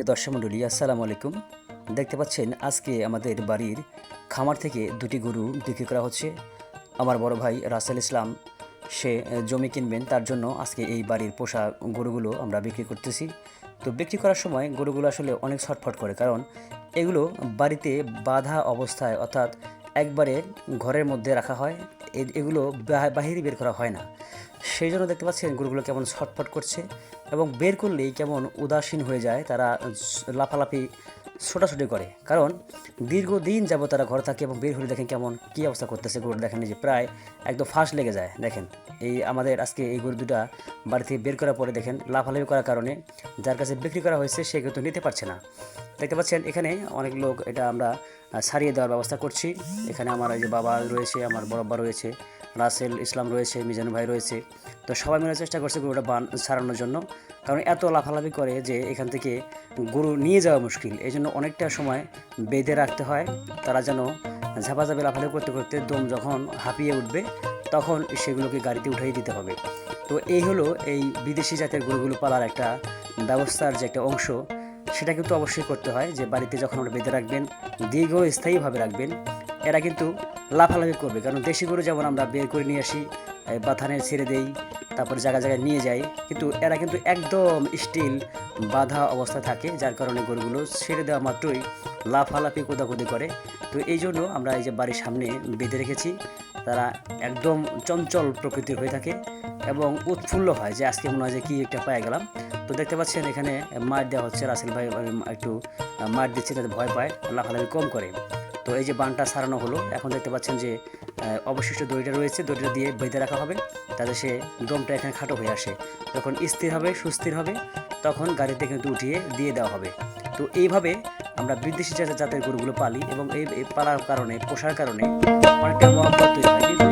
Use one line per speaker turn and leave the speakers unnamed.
প্রিয় দর্শক মণ্ডলী, আসসালামু আলাইকুম। দেখতে পাচ্ছেন আজকে আমাদের বাড়ির খামার থেকে দুটি গরু বিক্রি করা হচ্ছে। আমার বড় ভাই রাসেল ইসলাম সে জমি কিনবেন, তার জন্য আজকে এই বাড়ির পোষা গরুগুলো আমরা বিক্রি করতেছি। তো বিক্রি করার সময় গরুগুলো আসলে অনেক ছটফট করে, কারণ এগুলো বাড়িতে বাঁধা অবস্থায় অর্থাৎ একবারে ঘরের মধ্যে রাখা হয়, এগুলো বাহিরে বের করা হয় না। সেই জন্য দেখতে পাচ্ছেন গরুগুলো কেমন ছটফট করছে এবং বের করলেই কেমন উদাসীন হয়ে যায়, তারা লাফালাফি ছোটাছুটি করে, কারণ দীর্ঘদিন যাবত তারা ঘরে থাকে এবং বের হলে দেখেন কেমন কী অবস্থা করতেছে। গরু দেখেন যে প্রায় একদম ফাঁস লেগে যায়। দেখেন এই আমাদের আজকে এই গরু দুটা বাড়ি থেকে বের করার পরে দেখেন লাফালাফি করার কারণে যার কাছে বিক্রি করা হয়েছে সে কিন্তু নিতে পারছে না। দেখতে পাচ্ছেন এখানে অনেক লোক, এটা আমরা ছাড়িয়ে দেওয়ার ব্যবস্থা করছি। এখানে আমার এই যে বাবা রয়েছে, আমার বড়ব্বা রয়েছে, রাসেল ইসলাম রয়েছে, মিজানু ভাই রয়েছে। তো সবাই মিলে চেষ্টা করছে গরুটা ছাড়ানোর জন্য, কারণ এত লাফালাফি করে যে এখান থেকে গরু নিয়ে যাওয়া মুশকিল। এই জন্য অনেকটা সময় বেঁধে রাখতে হয়, তারা যেন ঝাপাঝাপি লাফালাফি করতে করতে দম যখন হাঁপিয়ে উঠবে তখন সেগুলোকে গাড়িতে উঠিয়ে দিতে হবে। তো এই হলো এই বিদেশি জাতের গরুগুলো পালার একটা ব্যবস্থার যে একটা অংশ, সেটা কিন্তু অবশ্যই করতে হয়। যে বাড়িতে যখন আমরা বেঁধে রাখবেন, দীর্ঘস্থায়ীভাবে রাখবেন, এরা কিন্তু লাফালাফি করবে। কারণ দেশি গরু যেমন আমরা বের করে নিয়ে আসি, বাথানে ছেড়ে দেই, তারপরে জায়গায় জায়গায় নিয়ে যাই, কিন্তু এরা কিন্তু একদম স্টিল বাঁধা অবস্থায় থাকে, যার কারণে গরুগুলো ছেড়ে দেওয়া মাত্রই লাফালাফি কোদাকুদি করে। তো এই জন্য আমরা এই যে বাড়ির সামনে বেঁধে রেখেছি, তারা একদম চঞ্চল প্রকৃতির হয়ে থাকে এবং উৎফুল্ল হয় যে আজকে মনে হয় যে কী একটা পেয়ে গেলাম। তো দেখতে পাচ্ছেন এখানে মার দেওয়া হচ্ছে, রাসেল ভাই একটু মার দিচ্ছে যাতে ভয় পায়, লাফালাফি কম করে। তো এই যে বানটা সারানো হলো, এখন দেখতে পাচ্ছেন যে অবশিষ্ট দড়িটা রয়েছে, দড়িটা দিয়ে বেঁধে রাখা হবে তাতে সে দমটা এখানে খাটো হয়ে আসে। যখন স্থির হবে, সুস্থির হবে, তখন গাড়িতে কিন্তু উঠিয়ে দিয়ে দেওয়া হবে। তো এইভাবে আমরা বিদেশি জাতের গরুগুলো পালি এবং এই পালার কারণে, পোষার কারণে অনেকটা মহব্বত তৈরি হয়। কিন্তু